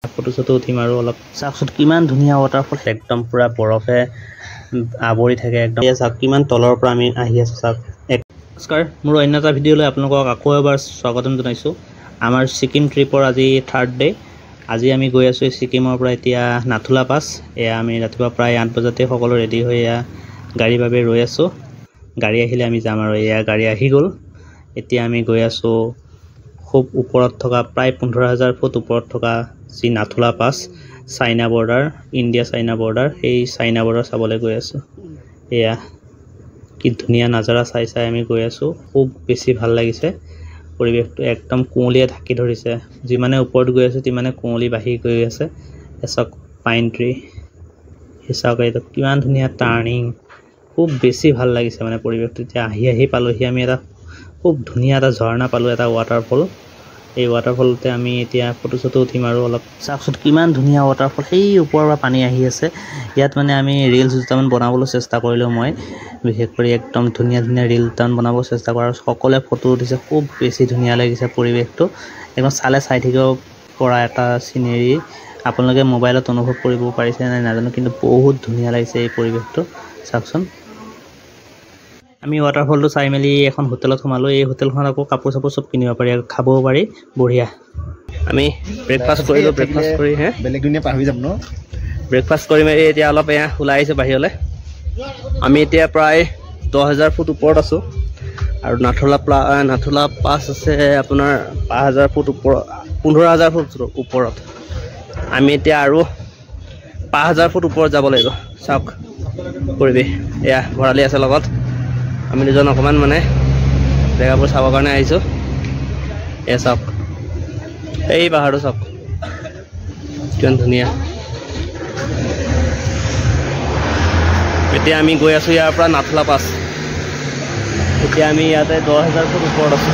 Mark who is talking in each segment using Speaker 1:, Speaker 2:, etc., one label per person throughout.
Speaker 1: photo চটো উঠিম আৰু অলপ চাওকচোন কিমান ধুনীয়া ৱাটাৰফল একদম পুৰা বৰফে আৱৰি থাকে একদম চাওক কিমান তলৰ পৰা আমি আহি আছোঁ চাওক নমস্কাৰ মোৰ অন্য এটা ভিডিঅ'লৈ আপোনালোকক আকৌ এবাৰ স্বাগতম জনাইছোঁ আমাৰ ছিকিম ট্ৰিপৰ আজি থাৰ্ড ডে আজি আমি গৈ আছোঁ ছিকিমৰ পৰা এতিয়া নাথুলা পাছ এয়া আমি ৰাতিপুৱা প্ৰায় 8 বজাতে সকলো ৰেডি হৈ এয়া গাড়ীৰ বাবে ৰৈ আছোঁ গাড়ী আহিলে আমি যাম আৰু এয়া গাড়ী আহি গ'ল এতিয়া আমি গৈ আছোঁ খুব ওপৰত থকা প্ৰায় 15,000 ফুট ওপৰত থকা যি Nathula pass China border India China border এই চাইনা বৰ্ডাৰ চাবলৈ গৈ আছোঁ এয়া কি ধুনীয়া নাজাৰা চাই আমি গৈ আছোঁ খুব বেছি ভাল লাগিছে পৰিৱেশটো একদম কুঁৱলীয়ে ঢাকি ধৰিছে যিমানে ওপৰত গৈ আছোঁ তিমানে কুঁৱলী বাঢ়ি গৈ আছে এচক পাইন ট্ৰি হিচাপ এইটো কিমান ধুনীয়া টাৰ্ণিং খুব বেছি ভাল লাগিছে মানে পৰিৱেশটো এতিয়া আহি পালোহি আমি এটা খুব ধুনীয়া এটা ঝৰ্ণা পালোঁ এটা ৱাটাৰফল এই ৱাটাৰফলতে আমি এতিয়া ফটো চটো উঠিম আৰু অলপ চাওকচোন কিমান ধুনীয়া ৱাটাৰফল সেই ওপৰৰ পৰা পানী আহি আছে ইয়াত মানে আমি ৰিলছ দুটামান বনাবলৈ চেষ্টা কৰিলোঁ মই বিশেষ কৰি একদম ধুনীয়া ৰিল দুটামান বনাব চেষ্টা কৰাৰ সকলোৱে ফটো উঠিছে খুব বেছি ধুনীয়া লাগিছে পৰিৱেশটো একদম চাই থাকিব পৰা এটা চিনেৰী আপোনালোকে মোবাইলত অনুভৱ কৰিব পাৰিছে নাই নাজানো কিন্তু বহুত ধুনীয়া লাগিছে এই পৰিৱেশটো চাওকচোন আমি ৱাটাৰফলটো চাই মেলি এখন হোটেলত সোমালোঁ এই হোটেলখনত আকৌ কাপোৰ চাপোৰ চব কিনিব পাৰি আৰু খাবও পাৰি বঢ়িয়া আমি ব্ৰেকফাষ্ট কৰিলোঁ ব্ৰেকফাষ্ট কৰি
Speaker 2: বেলেগ দুনিয়া পাহৰি যাম ন
Speaker 1: ব্ৰেকফাষ্ট কৰি মেলি এতিয়া অলপ এয়া ওলাই আহিছোঁ বাহিৰলৈ আমি এতিয়া প্ৰায় 10,000 ফুট ওপৰত আছোঁ আৰু নাথুলা পাছ আছে আপোনাৰ 5,000 ফুট ওপৰত 15,000 ফুট ওপৰত আমি এতিয়া আৰু 5,000 ফুট ওপৰত যাব লাগিব চাওক পৰিৱেশ এয়া ভৰালি আছে লগত আমি দুজন অকণমান মানে জেগাবোৰ চাবৰ কাৰণে আহিছোঁ এয়া চাওক এই পাহাৰটো চাওক কিমান ধুনীয়া এতিয়া আমি গৈ আছোঁ ইয়াৰ পৰা নাথুলা পাছ এতিয়া আমি ইয়াতে 10,000 ফুট ওপৰত আছোঁ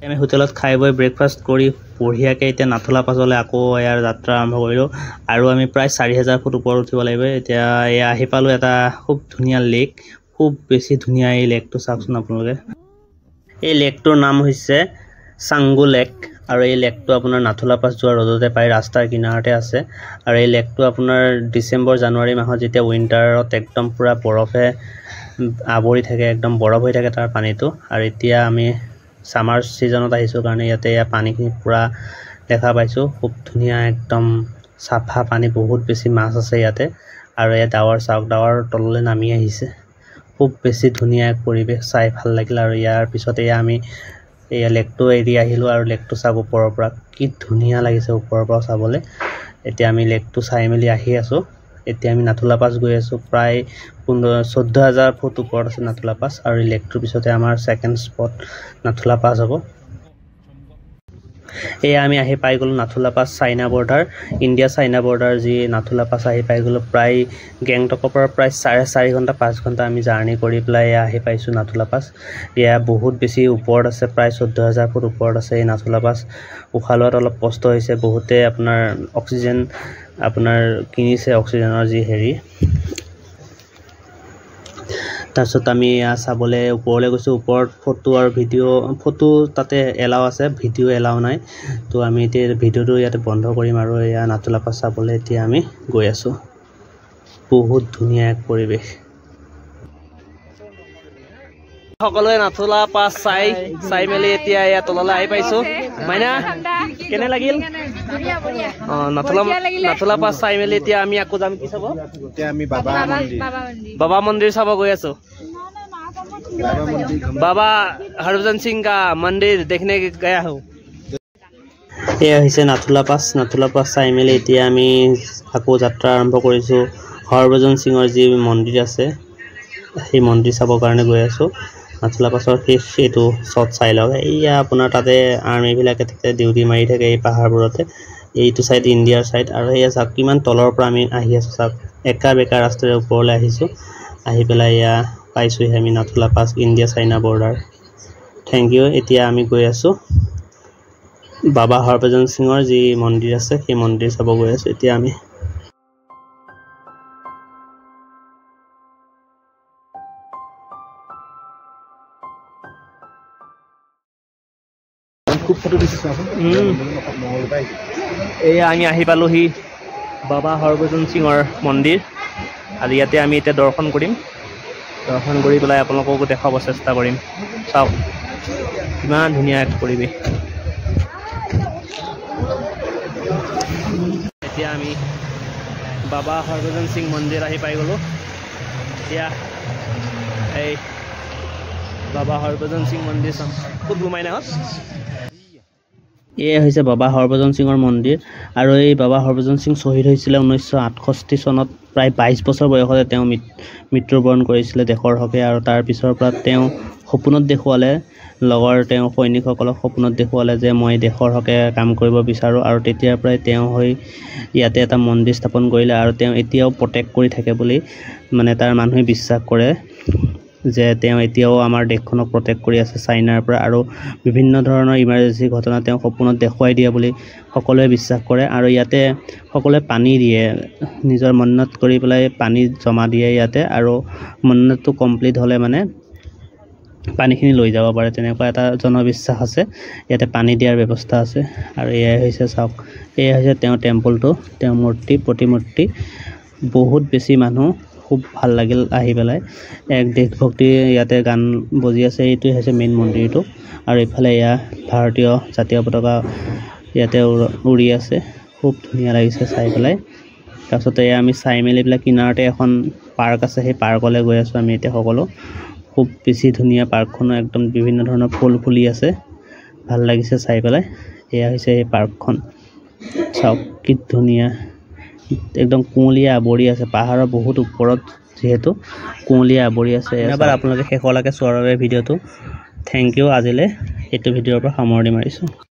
Speaker 1: আমি হোটেলত খাই বৈ ব্ৰেকফাষ্ট কৰি বঢ়িয়াকৈ এতিয়া নাথুলা পাছলৈ আকৌ ইয়াৰ যাত্ৰা আৰম্ভ কৰিলোঁ আৰু আমি প্ৰায় 4,000 ফুট ওপৰত উঠিব লাগিব এতিয়া এয়া আহি পালোঁ এটা খুব ধুনীয়া লেক খুব বেছি ধুনীয়া এই লেকটো চাওকচোন আপোনালোকে এই লেকটোৰ নাম হৈছে চাংগু লেক আৰু এই লেকটো আপোনাৰ নাথুলা পাছ যোৱা ৰ'দতে পায় ৰাস্তাৰ কিনাৰতে আছে আৰু এই লেকটো আপোনাৰ ডিচেম্বৰ জানুৱাৰী মাহত যেতিয়া উইণ্টাৰত একদম পুৰা বৰফে আৱৰি থাকে একদম বৰফ হৈ থাকে তাৰ পানীটো আৰু এতিয়া আমি ছামাৰ ছিজনত আহিছোঁ কাৰণে ইয়াতে পানীখিনি পুৰা দেখা পাইছোঁ খুব ধুনীয়া একদম চাফা পানী বহুত বেছি মাছ আছে ইয়াতে আৰু ইয়াত ডাৱৰ তললৈ নামি আহিছে খুব বেছি ধুনীয়া এক পৰিৱেশ চাই ভাল লাগিল আৰু ইয়াৰ পিছতে আমি এয়া লেকটো এৰি আহিলোঁ আৰু লেকটো চাওক ওপৰৰ পৰা কি ধুনীয়া লাগিছে ওপৰৰ পৰা চাবলৈ এতিয়া আমি লেকটো চাই মেলি আহি আছোঁ এতিয়া আমি নাথুলা পাছ গৈ আছোঁ প্ৰায় 14,000 ফুট ওপৰত আছে নাথুলা পাছ আৰু এই লেকটোৰ পিছতে আমাৰ ছেকেণ্ড স্পট নাথুলা পাছ হ'ব এয়া আমি আহি পাই গ'লোঁ Nathula pass China border India China border যি নাথুলা পাছ আহি পাই গ'লোঁ প্ৰায় গেংটকৰ পৰা প্ৰায় 4.5 ঘণ্টা 5 ঘণ্টা আমি জাৰ্ণি কৰি পেলাই এয়া আহি পাইছোঁ নাথুলা পাছ এয়া বহুত বেছি ওপৰত আছে প্ৰায় 14,000 ফুট ওপৰত আছে এই নাথুলা পাছ উশাহ লোৱাত অলপ কষ্ট হৈছে বহুতে আপোনাৰ অক্সিজেন আপোনাৰ কিনিছে অক্সিজেনৰ যি হেৰি তাৰপিছত আমি চাবলৈ ওপৰলৈ গৈছোঁ ওপৰত ফটো আৰু ফটো তাতে এলাও আছে ভিডিঅ' এলাও নাই তো আমি এতিয়া ভিডিঅ'টো ইয়াতে বন্ধ কৰিম আৰু এয়া নাথুলা পাছ চাবলৈ এতিয়া আমি গৈ আছোঁ বহুত ধুনীয়া এক পৰিৱেশ সকলোৱে নাথুলা পাছ চাই মেলি এতিয়া ইয়াত তললৈ আহি পাইছোঁ মাইনা কেনে লাগিল নাথুলা পাছ চাই মেলি এতিয়া আমি আকৌ যাম কি চাব
Speaker 2: এতিয়া আমি
Speaker 1: বাবা মন্দিৰ চাব গৈ আছোঁ बाबा हरभजन सिंह का मंदिर देखने गया हूँ এয়া হৈছে নাথুলা পাছ চাই মেলি এতিয়া আমি আকৌ যাত্ৰা আৰম্ভ কৰিছোঁ হৰভজন সিঙৰ যি মন্দিৰ আছে সেই মন্দিৰ চাবৰ কাৰণে গৈ আছোঁ নাথুলা পাছৰ শেষ এইটো শ্বট চাই লওক এয়া আপোনাৰ তাতে আৰ্মিবিলাকে থাকে ডিউটি মাৰি থাকে এই পাহাৰবোৰতে এইটো চাইড ইণ্ডিয়াৰ চাইড আৰু এয়া চাওক কিমান তলৰ পৰা আমি আহি আছোঁ চাওক একা বেকা ৰাস্তাৰে ওপৰলৈ আহিছোঁ আহি পেলাই এয়া পাইছোঁহি আমি Nathula pass India China border thank you এতিয়া আমি গৈ আছোঁ বাবা হৰভজন সিঙৰ যি মন্দিৰ আছে সেই মন্দিৰ চাব গৈ আছোঁ এতিয়া আমি
Speaker 2: খুব ফটো দিছোঁ
Speaker 1: এয়া আমি আহি পালোহি বাবা হৰভজন সিঙৰ মন্দিৰ আৰু ইয়াতে আমি এতিয়া দৰ্শন কৰিম দৰ্শন কৰি পেলাই আপোনালোককো দেখাব চেষ্টা কৰিম চাওক কিমান ধুনীয়া এক পৰিৱেশ এতিয়া আমি বাবা হৰভজন সিং মন্দিৰ আহি পাই গ'লোঁ এতিয়া এই বাবা হৰভজন সিং মন্দিৰ চাম খুব ঘুমাই নাহত এয়া হৈছে বাবা হৰভজন সিঙৰ মন্দিৰ আৰু এই বাবা হৰভজন সিং শ্বহীদ হৈছিলে 1968 চনত প্ৰায় 22 বছৰ বয়সতে তেওঁ মৃত্যুবৰণ কৰিছিলে দেশৰ হকে আৰু তাৰ পিছৰ পৰা তেওঁ সপোনত দেখুৱালে লগৰ তেওঁ সৈনিকসকলক সপোনত দেখুৱালে যে মই দেশৰ হকে কাম কৰিব বিচাৰোঁ আৰু তেতিয়াৰ পৰাই তেওঁ হৈ ইয়াতে এটা মন্দিৰ স্থাপন কৰিলে আৰু তেওঁ এতিয়াও প্ৰটেক্ট কৰি থাকে বুলি মানে তাৰ মানুহে বিশ্বাস কৰে যে তেওঁ এতিয়াও আমাৰ দেশখনক প্ৰটেক্ট কৰি আছে চাইনাৰ পৰা আৰু বিভিন্ন ধৰণৰ ইমাৰ্জেঞ্চি ঘটনা তেওঁ সপোনত দেখুৱাই দিয়ে বুলি সকলোৱে বিশ্বাস কৰে আৰু ইয়াতে সকলোৱে পানী দিয়ে নিজৰ মন্নত কৰি পেলাই পানী জমা দিয়ে ইয়াতে আৰু মন্নতটো কমপ্লিট হ'লে মানে পানীখিনি লৈ যাব পাৰে তেনেকুৱা এটা জনবিশ্বাস আছে ইয়াতে পানী দিয়াৰ ব্যৱস্থা আছে আৰু এয়াই হৈছে চাওক এয়া হৈছে তেওঁ টেম্পলটো তেওঁ মূৰ্তি প্ৰতিমূৰ্তি বহুত বেছি মানুহ খুব ভাল লাগিল আহি পেলাই এক দেশভক্তি ইয়াতে গান বজি আছে এইটোৱে হৈছে মেইন মন্দিৰটো আৰু ইফালে এয়া ভাৰতীয় জাতীয় পতাকা ইয়াতে উৰি আছে খুব ধুনীয়া লাগিছে চাই পেলাই তাৰপিছতে এয়া আমি চাই মেলি পেলাই কিনাৰতে এখন পাৰ্ক আছে সেই পাৰ্কলৈ গৈ আছোঁ আমি এতিয়া সকলো খুব বেছি ধুনীয়া পাৰ্কখনো একদম বিভিন্ন ধৰণৰ ফুল ফুলি আছে ভাল লাগিছে চাই পেলাই এয়া হৈছে এই পাৰ্কখন চাওক কি ধুনীয়া একদম কুঁৱলীয়া আৱৰি আছে পাহাৰৰ বহুত ওপৰত যেহেতু কুঁৱলীয়া আৱৰি আছে এবাৰ আপোনালোকে শেষলৈকে চোৱাৰ বাবে ভিডিঅ'টো থেংক ইউ আজিলৈ এইটো ভিডিঅ'ৰ পৰা সামৰণি মাৰিছোঁ